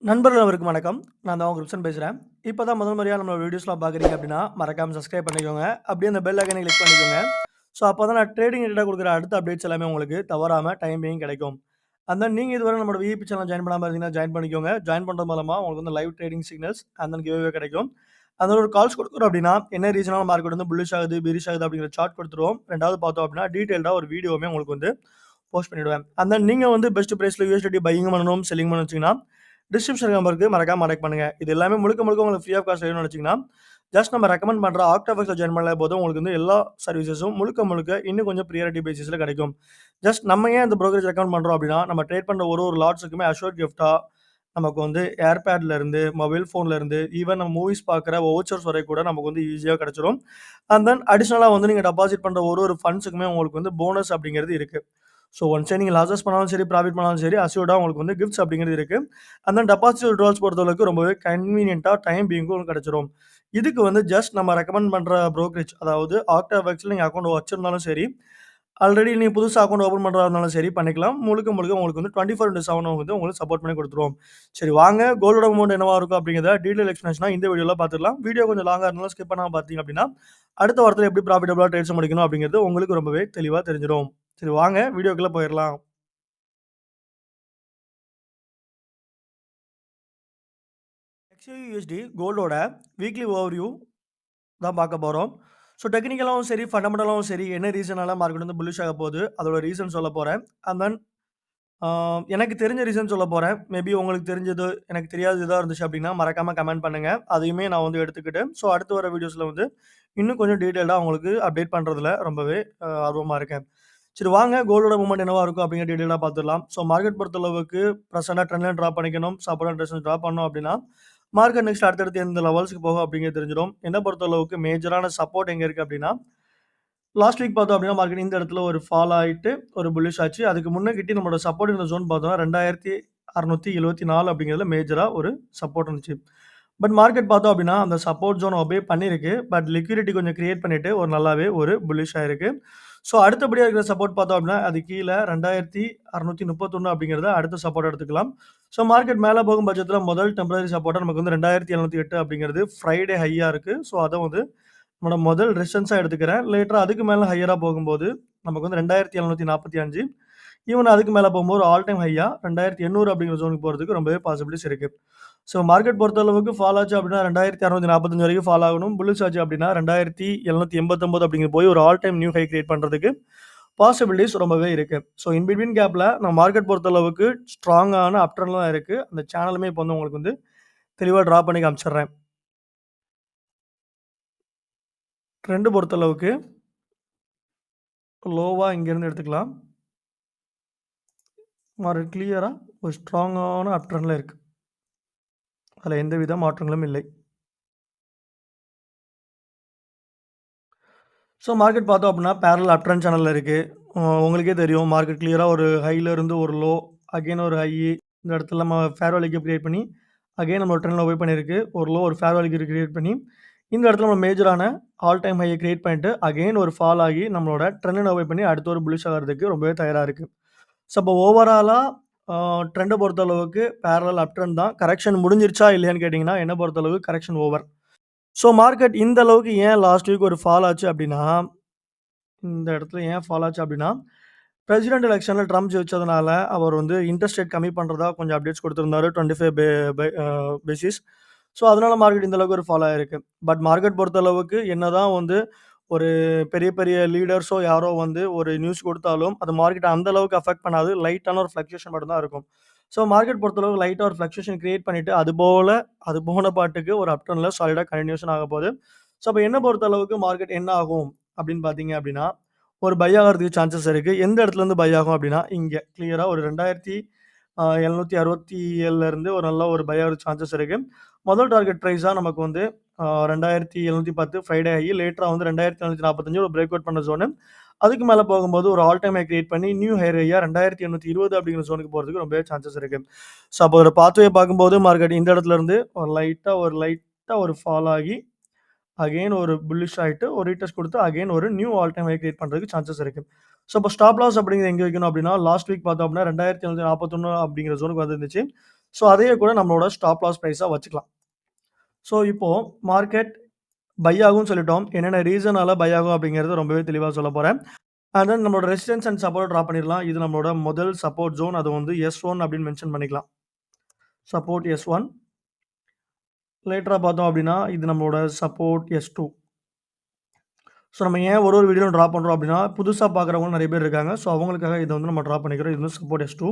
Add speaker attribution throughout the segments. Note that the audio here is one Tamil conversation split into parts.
Speaker 1: நண்பர்கள் அவருக்கு வணக்கம். நான் தான் உங்க கிரிப்சன் பேசுறேன். இப்ப தான் முதல் முறையா நம்மளோட வீடியோஸ்லாம் பார்க்குறீங்க அப்படின்னா, மறக்காம சப்ஸ்கிரைப் பண்ணிக்கோங்க. அப்படியே அந்த பெல் ஐகானை கிளிக் பண்ணிக்கோங்க. ஸோ அப்பதான் நான் ட்ரேடிங் ரிலேட்டடா குடுக்குற அடுத்த அப்டேட்ஸ் எல்லாமே உங்களுக்கு தவறாம டைம் பீயிங் கிடைக்கும். அண்ட் தென் நீங்க இதுவரை நம்மளோட விஐபி சேனல் ஜாயின் பண்ணாம இருந்தீங்கன்னா, ஜாயின் பண்ணிக்கோங்க. ஜாயின் பண்றது மூலமா உங்களுக்கு வந்து live trading signals and then giveaway கிடைக்கும். அந்த ஒரு கால்ஸ் குடுக்குறோம் அப்படின்னா, என்ன ரீசனால மார்க்கெட் வந்து புல்லிஷ் ஆகுது, பெரிஷ் ஆகுது அப்படிங்கிற சார்ட் குடுத்துருவோம். 2வது பார்த்தோம் அப்படின்னா, டீடைல்டா ஒரு வீடியோவுமே உங்களுக்கு வந்து போஸ்ட் பண்ணிடுவேன். அண்ட் தென் நீங்க வந்து பெஸ்ட் பிரைஸ்ல யூஎஸ்டிடி பையிங் பண்ணணும், செல்லிங் பண்ணணும்னு வச்சீங்கன்னா, டிஸ்கிரிப்ஷன் நம்பருக்கு மறக்காம கனெக்ட் பண்ணுங்க. இது எல்லாமே முழுக்க முழுக்க உங்களுக்கு ஃப்ரீ ஆஃப் காஸ்ட் வேணும்னு நினைச்சீங்கன்னா, ஜஸ்ட் நம்ம ரெக்கமெண்ட் பண்ற OctaFXல ஜாயின் பண்ணாலே போதும். உங்களுக்கு வந்து எல்லா சர்வீசஸும் முழுக்க முழுக்க இன்னும் கொஞ்சம் பிரியாரிட்டி பேசிஸ்ல கிடைக்கும். ஜஸ்ட் நம்ம ஏன் இந்த brokerage ரெக்கமெண்ட் பண்றோம் அப்படின்னா, நம்ம ட்ரேட் பண்ற ஒரு லாட்ஸுக்குமே அஷ்யூர்ட் கிஃப்ட்டா நமக்கு வந்து ஏர்பேட்ல இருந்து, மொபைல் ஃபோன்ல இருந்து, ஈவன் நம்ம மூவிஸ் பார்க்குற வவுச்சர்ஸ் வரை கூட நமக்கு வந்து ஈஸியா கிடைச்சிரும். அண்ட் தென் அடிஷனலா வந்து நீங்க டெபாசிட் பண்ற ஒரு ஃபண்ட்ஸுக்குமே உங்களுக்கு வந்து போனஸ் அப்படிங்கிறது இருக்கு. ஸோ ஒன்ஸே நீங்க லாஸஸ் பண்ணாலும் சரி, ப்ராஃபிட் பண்ணாலும் சரி, அஷ்யூர்டா உங்களுக்கு வந்து கிஃப்ட்ஸ் அப்படிங்கிறது இருக்கு. அண்ட் தென் டெபாசிட் வித்ட்ரால்ஸ் பொறுத்தளவுக்கு ரொம்பவே கன்வீனியன்ட்டா டைம் பீயிங்கும் உங்களுக்கு கிடைச்சிரும். இதுக்கு வந்து ஜஸ்ட் நம்ம ரெக்கமெண்ட் பண்ற brokerage அதாவது OctaFXல நீங்க அக்கவுண்ட் வச்சிருந்தாலும் சரி, ஆல்ரெடி நீங்க புதுசா அக்கவுண்ட் ஓப்பன் பண்றதா இருந்தாலும் சரி பண்ணிக்கலாம். முழுக்க முழுக்க உங்களுக்கு வந்து 24/7 வந்து உங்களுக்கு சப்போர்ட் பண்ணி குடுத்துருவோம். சரி வாங்க கோல்டோட அமௌண்ட் என்னவா இருக்கும் அப்படிங்கிறத டீடைல் எக்ஸ்பிளனேஷனா இந்த வீடியோல பார்த்துடலாம். வீடியோ கொஞ்சம் லாங்கா இருந்தாலும் ஸ்கிப் பண்ணாம பார்த்தீங்க அப்படின்னா, அடுத்த வாரத்துல எப்படி ப்ராஃபிட்டபிளா ட்ரேட்ஸ் முடிக்கணும் அப்படிங்கிறது உங்களுக்கு ரொம்பவே தெளிவா தெரிஞ்சிரும். சரி வாங்க வீடியோக்குள்ள போயிரலாம். XAUUSD கோல்டோட வீக்லி ஓவர்வியூ தான் பார்க்க போறோம். ஸோ டெக்னிக்கலாவும் சரி, ஃபண்டமெண்டலாவும் சரி, என்ன ரீசனால மார்க்கெட் வந்து புல்லிஷ் ஆக போகுது, அதோட ரீசன் சொல்லப் போறேன். அண்ட் தென் எனக்கு தெரிஞ்ச ரீசன் சொல்லப் போறேன். மேபி உங்களுக்கு தெரிஞ்சது, எனக்கு தெரியாதது எதா இருந்துச்சு அப்படின்னா, மறக்காம கமெண்ட் பண்ணுங்க. அதையுமே நான் வந்து எடுத்துக்கிட்டு, ஸோ அடுத்து வர வீடியோஸ்ல வந்து இன்னும் கொஞ்சம் டீட்டெயில்டா உங்களுக்கு அப்டேட் பண்றதுல ரொம்பவே ஆர்வமா இருக்கேன். சரி வாங்க கோல்டோட மூவ்மெண்ட் என்னவா இருக்கும் அப்படிங்கிற டீட்டெயிலா பார்த்துடலாம். ஸோ மார்க்கெட் பொறுத்தளவுக்கு பிரசன்ட்டா ட்ரெண்ட் லைன் டிரா பண்ணிக்கணும். சப்போர்ட் அண்ட் ரெசிஸ்டன்ஸ் டிரா பண்ணோம் அப்படின்னா, மார்க்கெட் நெக்ஸ்ட் அடுத்தடுத்து எந்த லெவல்ஸ்க்கு போகும் அப்படிங்கிறது தெரிஞ்சிரும். என்ன பொறுத்தளவுக்கு மேஜரான சப்போர்ட் எங்க இருக்கு அப்படின்னா, லாஸ்ட் வீக் பார்த்தோம் அப்படின்னா, மார்க்கெட் இந்த இடத்துல ஒரு ஃபால் ஆயிட்டு ஒரு புல்லிஷ் ஆச்சு. அதுக்கு முன்னகிட்டி நம்மளோட சப்போர்ட் இந்த ஜோன் பார்த்தோம்னா 2674 அப்படிங்கிறதுல மேஜரா ஒரு சப்போர்ட் இருந்துச்சு. பட் மார்க்கெட் பார்த்தோம் அப்படின்னா, அந்த சப்போர்ட் ஜோன் ஒபே பண்ணியிருக்கு. பட் லிக்விடிட்டி கொஞ்சம் கிரியேட் பண்ணிட்டு ஒரு நல்லாவே ஒரு புல்லிஷ் ஆயிருக்கு. ஸோ அடுத்தபடியா இருக்கிற சப்போர்ட் பார்த்தோம் அப்படின்னா, அது கீழ 2631 அப்படிங்கிறத அடுத்த சப்போர்ட்டா எடுத்துக்கலாம். ஸோ மார்க்கெட் மேல போகும் பட்சத்தில முதல் டெம்பரரி சப்போர்ட்டா நமக்கு வந்து 2708 அப்படிங்கிறது ஃப்ரைடே ஹையா இருக்கு. ஸோ அத வந்து நம்மளோட முதல் ரெசிஸ்டன்ஸா எடுத்துக்கிறேன். லேட்டரா அதுக்கு மேல ஹையரா போகும்போது, நமக்கு வந்து 2745 ஈவன் அதுக்கு மேல போகும்போது ஆல் டைம் ஹையா 2800 அப்படிங்கிற ஜோனுக்கு போறதுக்கு ரொம்பவே பாசிபிலிட்டிஸ் இருக்கு. ஸோ மார்க்கெட் பொறுத்தளவுக்கு ஃபால் ஆச்சு அப்படின்னா 2645 வரைக்கும் ஃபால் ஆகணும். புல்லிஷ் ஆச்சு அப்படின்னா 2789 அப்படிங்கிற போய் ஒரு all time new high create பண்றதுக்கு பாசிபிலிட்டிஸ் ரொம்பவே இருக்கு. ஸோ இன் பிட்வீன் கேப்ல நம்ம மார்க்கெட் பொறுத்தளவுக்கு ஸ்ட்ராங்கான அப் ட்ரெண்ட்ல தான் இருக்கு. அந்த சேனலுமே இப்போ வந்து உங்களுக்கு வந்து தெளிவா டிரா பண்ணி காமிச்சிடுறேன். ட்ரெண்ட் பொறுத்தளவுக்கு லோவா இங்கேருந்து எடுத்துக்கலாம். மார்க்கெட் கிளியரா ஒரு ஸ்ட்ராங்கான அப் ட்ரெண்ட்ல இருக்கு. அதுல எந்தவித மாற்றங்களும் இல்லை. ஸோ மார்க்கெட் பார்த்தோம் அப்படின்னா பேரலல் அப் ட்ரெண்ட் சேனல்ல இருக்கு. உங்களுக்கே தெரியும் மார்க்கெட் கிளியரா ஒரு ஹைல இருந்து ஒரு லோ, அகைன் ஒரு ஹை, இந்த இடத்துல நம்ம ஃபேர் வேல்யூ கேப் கிரியேட் பண்ணி, அகைன் நம்ம ட்ரெண்ட்ல ஓபன் பண்ணியிருக்கு. ஒரு லோ, ஒரு ஃபேர் வேல்யூ கேப் கிரியேட் பண்ணி, இந்த இடத்துல நம்ம மேஜரான ஆல் டைம் ஹையை கிரியேட் பண்ணிட்டு, அகைன் ஒரு ஃபால் ஆகி நம்மளோட ட்ரெண்ட ஓபன் பண்ணி அடுத்து ஒரு புல்லிஷ் ஆகுறதுக்கு ரொம்பவே தயாரா இருக்கு. ஸோ அப்போ ஓவராலா ட்ரெண்ட பொறுத்தளவுக்கு பேரலல் அப் ட்ரெண்ட் தான். கரெக்ஷன் முடிஞ்சிருச்சா இல்லையான்னு கேட்டீங்கன்னா, என்ன பொறுத்தளவுக்கு கரெக்ஷன் ஓவர். ஸோ மார்க்கெட் இந்த அளவுக்கு ஏன் லாஸ்ட் வீக் ஒரு ஃபால் ஆச்சு அப்படின்னா, இந்த இடத்துல ஏன் ஃபால் ஆச்சு அப்படின்னா, பிரசிடென்ட் எலக்ஷன்ல ட்ரம்ப் ஜெயிச்சதுனால, அவர் வந்து இன்ட்ரெஸ்ட் ரேட் கம்மி பண்றதா கொஞ்சம் அப்டேட்ஸ் குடுத்திருந்தாரு 25 பேசிஸ். ஸோ அதனால மார்க்கெட் இந்த அளவுக்கு ஒரு ஃபால் ஆயிருக்கு. பட் மார்க்கெட் பொறுத்தளவுக்கு என்னதான் வந்து ஒரு பெரிய பெரிய லீடர்ஸோ யாரோ வந்து ஒரு நியூஸ் குடுத்தாலும், அது மார்க்கெட்ட அந்த அளவுக்கு அஃபெக்ட் பண்ணாது. லைட்டான ஒரு ஃப்ளக்சுவேஷன் மட்டும் தான் இருக்கும். ஸோ மார்க்கெட் பொறுத்தளவுக்கு லைட்டா ஒரு ஃப்ளக்சுவேஷன் கிரியேட் பண்ணிட்டு, அது போன பாட்டுக்கு ஒரு அப் ட்ரெண்ட்ல சாலிடா கன்டினியூஷன் ஆகப்போகுது. ஸோ அப்ப என்ன பொறுத்தளவுக்கு மார்க்கெட் என்ன ஆகும் அப்படின்னு பார்த்தீங்க அப்படின்னா, ஒரு பை ஆகுறதுக்கு சான்சஸ் இருக்கு. எந்த இடத்துலருந்து பை ஆகும் அப்படின்னா, இங்க கிளியரா ஒரு 2767ல இருந்து ஒரு நல்ல ஒரு பை ஆகுறதுக்கு சான்சஸ் இருக்கு. முதல் டார்கெட் பிரைஸா நமக்கு வந்து 2710 ஃப்ரைடே ஆகி லேட்டரா வந்து 2745 ஒரு பிரேக் அவுட் பண்ண ஜோனு. அதுக்கு மேல போகும்போது ஒரு ஆல் டைம் ஹை கிரியேட் பண்ணி நியூ ஹை ஹையா 2820 அப்படிங்கிற ஜோனுக்கு போறதுக்கு ரொம்பவே சான்சஸ் இருக்கு. ஸோ அப்போ ஒரு பாத்வே பார்க்கும்போது மார்க்கெட் இந்த இடத்துல இருந்து ஒரு லைட்டா ஒரு ஃபால் ஆகி அகைன் ஒரு புல்லிஷ் ஆயிட்டு ஒரு ரீடெஸ்ட் குடுத்து அகைன் ஒரு new all time high create பண்றதுக்கு சான்சஸ் இருக்கு. ஸோ இப்போ ஸ்டாப் லாஸ் அப்படிங்கிறது எங்க வைக்கணும் அப்படின்னா, லாஸ்ட் வீக் பார்த்தோம் அப்படின்னா 2741 அப்படிங்கிற ஜோனுக்கு வந்துருந்துச்சு. ஸோ அதையே கூட நம்மளோட ஸ்டாப் லாஸ் பிரைஸா வச்சுக்கலாம். ஸோ இப்போ மார்க்கெட் பை ஆகும்னு சொல்லிட்டோம். என்னென்ன ரீசனால பை ஆகும் அப்படிங்கிறது ரொம்பவே தெளிவா சொல்லப் போறேன். அண்ட் தென் நம்மளோட ரெசிஸ்டன்ஸ் அண்ட் சப்போர்ட் டிரா பண்ணிடலாம். இது நம்மளோட முதல் சப்போர்ட் ஜோன். அது வந்து S1 அப்படின்னு மென்ஷன் பண்ணிக்கலாம். Support S1. லேட்டரா பார்த்தோம் அப்படின்னா இது நம்மளோட சப்போர்ட் S2. ஸோ நம்ம ஏன் ஒரு வீடியோவும் டிரா பண்ணுறோம் அப்படின்னா புதுசா பார்க்குறவங்க நிறைய பேர் இருக்காங்க. ஸோ அவங்களுக்காக இதை வந்து நம்ம டிரா பண்ணிக்கிறோம். இது வந்து சப்போர்ட் S2.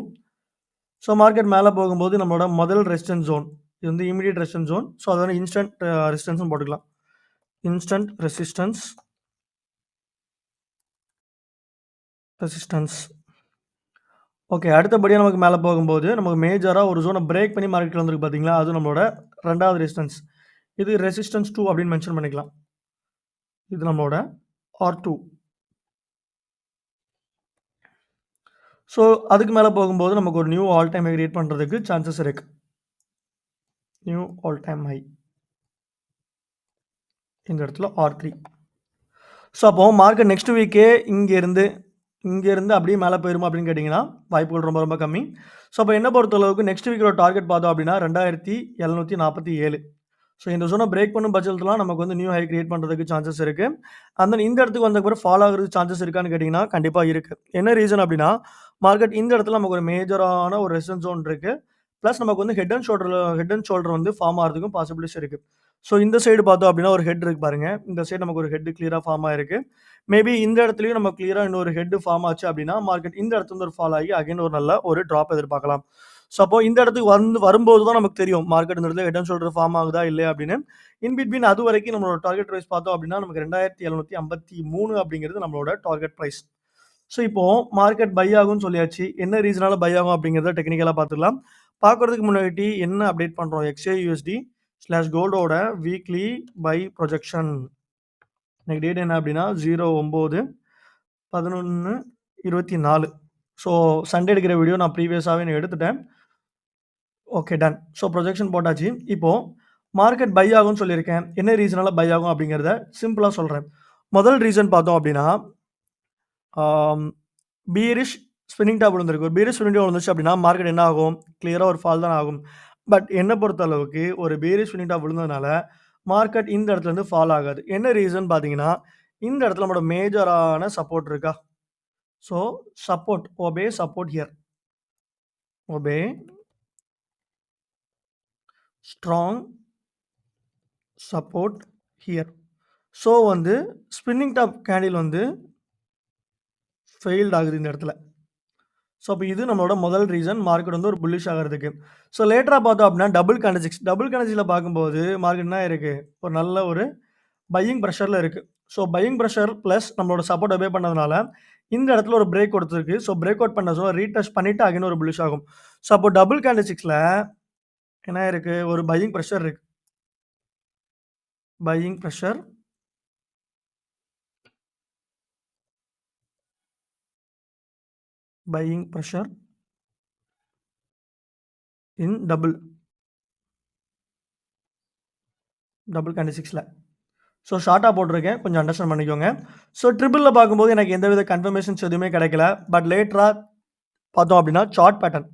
Speaker 1: ஸோ மார்க்கெட் மேலே போகும்போது நம்மளோட முதல் ரெசிஸ்டன்ஸ் ஜோன். இது வந்து இமிடியேட் ரெசிஸ்டன்ஸ் ஜோன். ஸோ அது வந்து இன்ஸ்டன்ட் ரெசிஸ்டன்ஸ்னு போட்டுக்கலாம். Instant resistance. ஓகே. அடுத்தபடியா நமக்கு மேலே போகும்போது நமக்கு மேஜரா ஒரு ஜோனை பிரேக் பண்ணி மார்க்கெட் வந்திருக்கு பார்த்தீங்களா? அது நம்மளோட 2வது ரெசிஸ்டன்ஸ். இது ரெசிஸ்டன்ஸ் 2 அப்படின்னு மென்ஷன் பண்ணிக்கலாம். இது நம்மளோட R2. ஸோ அதுக்கு மேலே போகும்போது நமக்கு ஒரு new all time high create பண்ணுறதுக்கு சான்சஸ் இருக்கு. New all time high. இந்த இடத்துல R3. ஸோ அப்போ மார்க்கெட் நெக்ஸ்ட் வீக்கே இங்கேருந்து அப்படியே மேலே போயிருமா அப்படின்னு கேட்டிங்கன்னா வாய்ப்புகள் ரொம்ப ரொம்ப கம்மி. ஸோ அப்போ என்ன பொறுத்தளவுக்கு நெக்ஸ்ட் வீக்கோட டார்கெட் பார்த்தோம் அப்படின்னா 2747. ஸோ இந்த ஜோனை பிரேக் பண்ணும் பட்சத்துலாம் நமக்கு வந்து நியூ ஹை கிரியேட் பண்ணுறதுக்கு சான்சஸ் இருக்குது. அண்ட் தென் இந்த இடத்துக்கு வந்த பிறகு ஃபாலோ ஆகிறதுக்கு சான்சஸ் இருக்கான்னு கேட்டிங்கன்னா கண்டிப்பாக இருக்குது. என்ன ரீசன் அப்படின்னா மார்க்கெட் இந்த இடத்துல நமக்கு ஒரு மேஜரான ஒரு ரெசிஸ்டன்ஸ் ஜோன் இருக்குது. ப்ளஸ் நமக்கு வந்து ஹெட் அண்ட் ஷோல்டர் வந்து ஃபார்ம் ஆகிறதுக்கும் பாசிபிலிட்டிஸ் இருக்குது. ஸோ இந்த சைடு பார்த்தோம் அப்படின்னா ஒரு ஹெட் இருக்கு பாருங்க. இந்த சைடு நமக்கு ஒரு ஹெட் கிளியராக ஃபார்ம் ஆயிருக்கு. மேபி இந்த இடத்துலையும் நம்ம கிளியராக இன்னொரு ஹெட் ஃபார்ம் ஆச்சு அப்படின்னா மார்க்கெட் இந்த இடத்துல ஒரு ஃபால் ஆகி அகைன் ஒரு நல்ல ஒரு ட்ராப் எதிர்பார்க்கலாம். ஸோ அப்போ இந்த இடத்துக்கு வரும்போது தான் நமக்கு தெரியும் மார்க்கெட் இந்த இடத்துல ஹெட் அண்ட் ஷோல்டர் ஃபார்ம் ஆகுதா இல்லையா அப்படின்னு. இன் பிட்வீன் அது வரைக்கும் நம்மளோட டார்கெட் ப்ரைஸ் பார்த்தோம் அப்படின்னா நமக்கு 2753 அப்படிங்கிறது நம்மளோட டார்கெட் ப்ரைஸ். ஸோ இப்போ மார்க்கெட் பை ஆகும்னு சொல்லியாச்சு. என்ன ரீசனால பை ஆகும் அப்படிங்கிறத டெக்னிக்கலாக பார்த்துக்கலாம். பார்க்கறதுக்கு முன்னாடி என்ன அப்டேட் பண்ணுறோம் XAUUSD/கோல்டோட வீக்லி பை ப்ரொஜெக்ஷன். இன்னைக்கு டேட் என்ன அப்படின்னா 09/11/24. ஸோ சண்டே எடுக்கிற வீடியோ நான் ப்ரீவியஸாகவே நான் எடுத்துட்டேன். Okay done. ஸோ ப்ரொஜெக்ஷன் போட்டாச்சு. இப்போ மார்க்கெட் பை ஆகும்னு சொல்லியிருக்கேன். என்ன ரீசனால பை ஆகும் அப்படிங்கிறத சிம்பிளாக சொல்கிறேன். முதல் ரீசன் பார்த்தோம் அப்படின்னா பீரிஷ் ஸ்பின்னிங் டாப் விழுந்திருக்கு. ஒரு பீரிஷ் ஸ்பின்னிங் டாப் விழுந்துச்சு அப்படின்னா மார்க்கெட் என்ன ஆகும்? கிளியராக ஒரு ஃபால் தான் ஆகும். பட் என்ன பொறுத்த அளவுக்கு ஒரு பீரிஷ் ஸ்பின்னிங் டாப் விழுந்ததுனால மார்க்கெட் இந்த இடத்துல இருந்து ஃபால் ஆகாது. என்ன ரீசன் பார்த்தீங்கன்னா இந்த இடத்துல நம்மளோட மேஜரான சப்போர்ட் இருக்கா? So support support here. Obey strong support here. So வந்து ஸ்பின்னிங் டாப் கேண்டில் வந்து ஃபெயில்ட் ஆகுது இந்த இடத்துல. ஸோ அப்போ இது நம்மளோட முதல் ரீசன் மார்க்கெட் வந்து ஒரு புல்லிஷ் ஆகிறதுக்கு. ஸோ லேட்டராக பார்த்தோம் அப்படின்னா டபுள் கேண்டில்ஸ்டிக்கில் பார்க்கும்போது மார்க்கெட் என்ன இருக்குது? ஒரு நல்ல ஒரு பையிங் ப்ரெஷரில் இருக்குது. ஸோ பையிங் ப்ரெஷர் ப்ளஸ் நம்மளோட சப்போர்ட் ஒபே பண்ணதுனால இந்த இடத்துல ஒரு பிரேக் கொடுத்துருக்கு. ஸோ பிரேக் அவுட் பண்ண ரீடெஸ்ட் பண்ணிவிட்டு அகைன் ஒரு புல்லிஷ் ஆகும். ஸோ அப்போ டபுள் கேண்டில்ஸ்டிக்ஸில் என்ன இருக்குது? ஒரு பையிங் ப்ரெஷர் இருக்குது. பையிங் ப்ரெஷர் இன் டபுள் கேண்டில்ஸ்டிக்ஸில். ஸோ ஷார்ட்டாக போட்டிருக்கேன். கொஞ்சம் அண்டர்ஸ்டாண்ட் பண்ணிக்கோங்க. ஸோ ட்ரிபிளில் பார்க்கும்போது எனக்கு எந்தவித கன்ஃபர்மேஷன்ஸ் எதுவுமே கிடைக்கல. பட் லேட்டராக பார்த்தோம் அப்படின்னா chart pattern.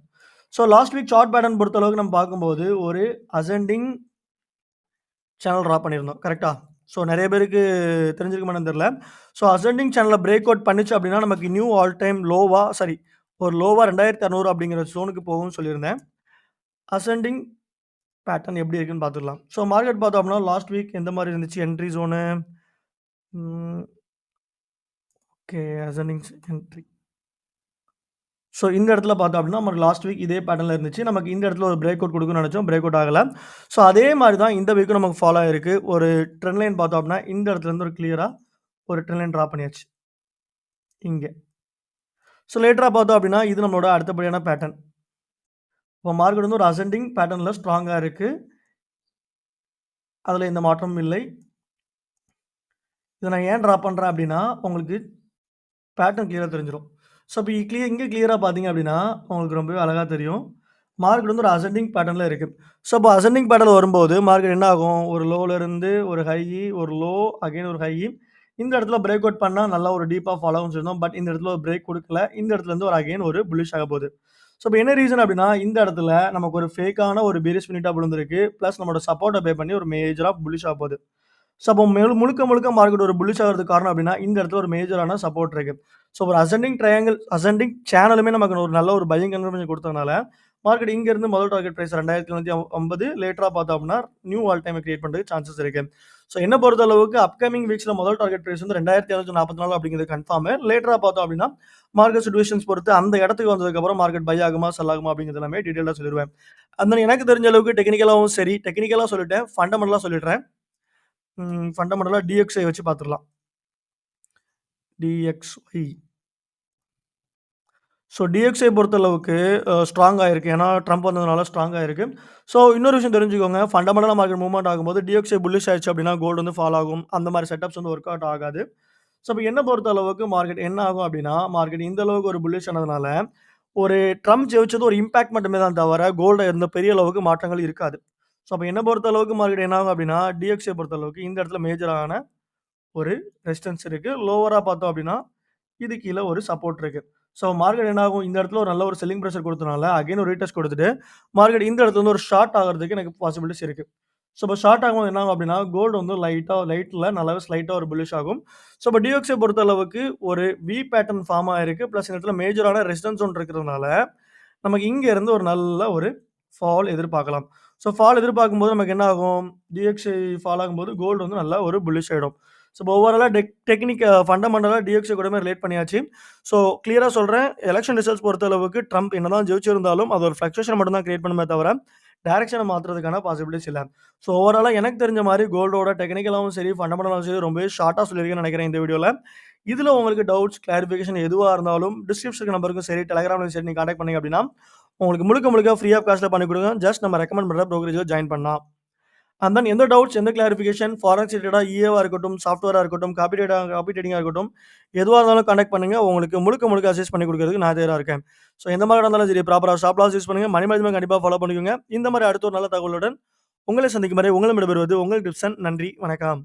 Speaker 1: So last week chart pattern பொறுத்தளவுக்கு நம்ம பார்க்கும்போது ஒரு அசெண்டிங் சேனல் ட்ரா பண்ணியிருந்தோம். கரெக்டாக? ஸோ நிறைய பேருக்கு தெரிஞ்சிருக்குமான்னு தெரியல. ஸோ அசெண்டிங் சேனலில் பிரேக் அவுட் பண்ணிச்சு அப்படின்னா நமக்கு நியூ ஆல் டைம் ஒரு லோவாக 2600 அப்படிங்கிற ஜோனுக்கு போகும்னு சொல்லியிருந்தேன். அசெண்டிங் பேட்டர்ன் எப்படி இருக்குன்னு பார்த்துக்கலாம். ஸோ மார்க்கெட் பார்த்தோம் அப்படின்னா லாஸ்ட் வீக் எந்த மாதிரி இருந்துச்சு? Entry zone okay ascending entry. So இந்த இடத்துல பார்த்தோம் அப்படின்னா நமக்கு லாஸ்ட் வீக் இதே பேட்டர்னில் இருந்துச்சு. நமக்கு இந்த இடத்துல ஒரு பிரேக் அவுட் கொடுக்குன்னு நினச்சோம். பிரேக் அவுட் ஆகலை. ஸோ அதே மாதிரி தான் இந்த வீக்கும் நமக்கு ஃபாலோ ஆயிருக்கு. ஒரு ட்ரெண்ட் லைன் பார்த்தோம் அப்படின்னா இந்த இடத்துலேருந்து ஒரு கிளியராக ஒரு ட்ரெண்ட் லைன் ட்ரா பண்ணியாச்சு இங்கே. ஸோ லேட்டராக பார்த்தோம் அப்படின்னா இது நம்மளோட அடுத்தபடியான பேட்டர்ன். இப்போ மார்க்கெட் வந்து ஒரு அசெண்டிங் பேட்டர்னில் ஸ்ட்ராங்காக இருக்குது. அதில் எந்த மாற்றமும் இல்லை. இதை நான் ஏன் ட்ரா பண்ணுறேன் அப்படின்னா உங்களுக்கு பேட்டர்ன் கிளியராக தெரிஞ்சிடும். ஸோ இப்போ இங்கே கிளியராக பார்த்தீங்க அப்படின்னா உங்களுக்கு ரொம்பவே அழகாக தெரியும். மார்க்கெட் வந்து ஒரு அசெண்டிங் பேட்டர்னில் இருக்குது. ஸோ இப்போ அசெண்டிங் பேட்டர்னில் வரும்போது மார்க்கெட் என்ன ஆகும்? ஒரு லோவிலேருந்து ஒரு ஹை, ஒரு லோ, அகைன் ஒரு ஹை. இந்த இடத்துல பிரேக் அவுட் பண்ணால் நல்லா ஒரு டீப்பாக ஃபாலோ ஆகும்னு சொல்லியிருந்தோம். பட் இந்த இடத்துல ஒரு பிரேக் கொடுக்கல. இந்த இடத்துலேருந்து ஒரு அகைன் ஒரு புல்லிஷ் ஆக போகுது. ஸோ இப்ப என்ன ரீசன் அப்டின்னா, இந்த இடத்துல நமக்கு ஒரு ஃபேக்கான ஒரு பீரிஷ் ஃபினிட் டாப் விழுந்திருக்கு. பிளஸ் நம்மளோட சப்போர்ட்ட பே பண்ணி ஒரு மேஜரா புல்லிஷ் ஆகப்போது. ஸோ அப்போ முழுக்க முழுக்க மார்க்கெட் ஒரு புல்லிஷ் ஆகுறதுக்கு காரணம் அப்டின்னா, இந்த இடத்துல ஒரு மேஜரான சப்போர்ட் இருக்கு. ஸோ ஒரு அசெண்டிங் சேனலுமே நமக்கு ஒரு நல்ல ஒரு பையிங் கன்ஃபர்மேஷன் குடுத்ததுனால, மார்க்கெட் இங்க இருந்து முதல் டார்கெட் பிரைஸ் 2750 லேட்டரா பார்த்தோம் அப்டின்னா, நியூ ஆல் டைம் கிரியேட் பண்றதுக்கு சான்சஸ் இருக்கு. ஸோ என்ன பொறுத்த அளவுக்கு அப்கமிங் வீக்ஸ்ல முதல் டார்கெட் பிரைஸ் வந்து 2744 அப்டிங்கிறது கன்ஃபார்ம். லேட்டரா பார்த்தோம் அப்டின்னா, மார்க்கெட் சிச்சுவேஷன்ஸ் பொறுத்து அந்த இடத்துக்கு வந்ததுக்கப்புறம் மார்க்கெட் பை ஆகுமா, செல் ஆகுமா அப்டிங்கிறது எல்லாமே டீடைலா சொல்லிருவேன். எனக்கு தெரிஞ்ச அளவுக்கு டெக்னிக்கலாவும் சரி, டெக்னிக்கலா சொல்லிட்டேன். ஃபண்டமெண்டலா சொல்லிடுறேன். ஃபண்டமெண்டலா DXY வச்சு பார்த்துடலாம். DXY. ஸோ DXY பொறுத்தளவுக்கு ஸ்ட்ராங் ஆயிருக்கு. ஏன்னா ட்ரம்ப் வந்ததுனால ஸ்ட்ராங் ஆயிருக்கு. ஸோ இன்னொரு விஷயம் தெரிஞ்சுக்கோங்க. ஃபண்டமெண்டலா மார்க்கெட் மூவ்மெண்ட் ஆகும்போது DXY புல்லிஷ் ஆயிருச்சு அப்டின்னா கோல்டு வந்து ஃபால் ஆகும். அந்த மாரி செட்டப்ஸ் வந்து வொர்க் அவுட் ஆகாது. ஸோ இப்ப என்ன பொறுத்த அளவுக்கு மார்க்கெட் என்ன ஆகும் அப்டின்னா, மார்க்கெட் இந்த அளவுக்கு ஒரு புல்லிஷ் ஆனதுனால, ஒரு ட்ரம்ப் ஜெயிச்சது ஒரு இம்பாக்ட் மட்டுமே தான் தவிர, கோல்ட்ல எந்த பெரிய அளவுக்கு மாற்றங்கள் இருக்காது. ஸோ அப்ப என்ன பொறுத்த அளவுக்கு மார்க்கெட் என்ன ஆகும் அப்டின்னா, DXY பொறுத்த அளவுக்கு இந்த இடத்துல மேஜரான ஒரு ரெசிஸ்டன்ஸ் இருக்கு. லோவரா பார்த்தோம் அப்டின்னா, இது கீழ ஒரு சப்போர்ட் இருக்கு. ஸோ மார்க்கெட் என்ன ஆகும், இந்த இடத்துல ஒரு நல்ல ஒரு செல்லிங் பிரஷர் குடுத்தனால, அகைன் ஒரு ரீடெஸ்ட் குடுத்துட்டு, மார்க்கெட் இந்த இடத்துல வந்து ஒரு ஷார்ட் ஆகுறதுக்கு எனக்கு பாசிபிலிட்டீஸ் இருக்கு. ஸோ இப்ப ஷார்ட் ஆகும்போது என்ன ஆகும் அப்டின்னா, கோல்டு வந்து லைட்ல நல்லாவே ஸ்லைட்டா ஒரு புல்லிஷ் ஆகும். ஸோ இப்ப DXY பொறுத்த அளவுக்கு ஒரு வி பேட்டர்ன் ஃபார்ம் ஆயிருக்கு. பிளஸ் இந்த இடத்துல மேஜரான ரெசிஸ்டன்ஸ் ஒண்ணு இருக்கிறதுனால, நமக்கு இங்க இருந்து ஒரு நல்ல ஒரு ஃபால் எதிர்பார்க்கலாம். ஸோ ஃபால் எதிர்பார்க்கும்போது நமக்கு என்ன ஆகும், DXY ஃபால் ஆகும்போது கோல்டு வந்து நல்லா ஒரு புல்லிஷ் ஆயிடும். ஸோ இப்போ ஓவராலா ஃபண்டமெண்டலா DXY கூடமே ரிலேட் பண்ணியாச்சு. ஸோ கிளியரா சொல்றேன், எலக்ஷன் ரிசல்ட்ஸ் பொறுத்த அளவுக்கு ட்ரம்ப் என்னதான் ஜெயிச்சிருந்தாலும், அது ஒரு ஃப்ளக்சுவேஷன் மட்டும் தான் கிரியேட் பண்ணுமே தவிர, டைரக்ஷன மாத்துறதுக்கான பாசிபிலிட்டீஸ் இல்ல. ஸோ ஓவராலா எனக்கு தெரிஞ்ச மாரி கோல்டோட டெக்னிக்கலாவும் சரி, ஃபண்டமெண்டலாவும் சரி ரொம்பவே ஷார்ட்டா சொல்லியிருக்கேன்னு நெனைக்கிறேன் இந்த வீடியோல. இதுல உங்களுக்கு டவுட்ஸ், கிளாரிஃபிகேஷன் எதுவா இருந்தாலும் டிஸ்கிரிப்ஷன் நம்பருக்கும் சரி, டெலகிராம்லயும் சரி நீங்க கான்டாக்ட் பண்ணீங்க அப்டின்னா, உங்களுக்கு முழுக்க முழுக்க ஃப்ரீ ஆஃப் காஸ்ட்ல பண்ணி குடுக்குறோம். ஜஸ்ட் நம்ம ரெக்கமெண்ட் பண்ற ப்ரோக்கரேஜ்ல ஜாயின் பண்ணா. அண்ட் தென் எந்த டவுட்ஸ், எந்த கிளாரிஃபிகேஷன், ஃபாரெக்ஸ் ரிலேட்டடா EA-வா இருக்கட்டும், சாஃப்ட்வேரா இருக்கட்டும், காப்பி ட்ரேடிங்கா இருக்கட்டும், எதுவா இருந்தாலும் கான்டாக்ட் பண்ணுங்க. உங்களுக்கு முழுக்க முழுக்க அசிஸ்ட் பண்ணி குடுக்குறதுக்கு நான் தயாரா இருக்கேன். ஸோ எந்த மாரி இருந்தாலும் சரி, ப்ராப்பரா ஸ்டாப் லாஸ் யூஸ் பண்ணுங்க. மணி மேனேஜ்மென்ட் கண்டிப்பா ஃபாலோ பண்ணிக்கோங்க. இந்த மாரி அடுத்த ஒரு நல்ல தகவலுடன் உங்களை சந்திக்கும் வரை உங்களிடமிருந்து விடைபெறுவது உங்கள் கிரிப்சன். நன்றி, வணக்கம்.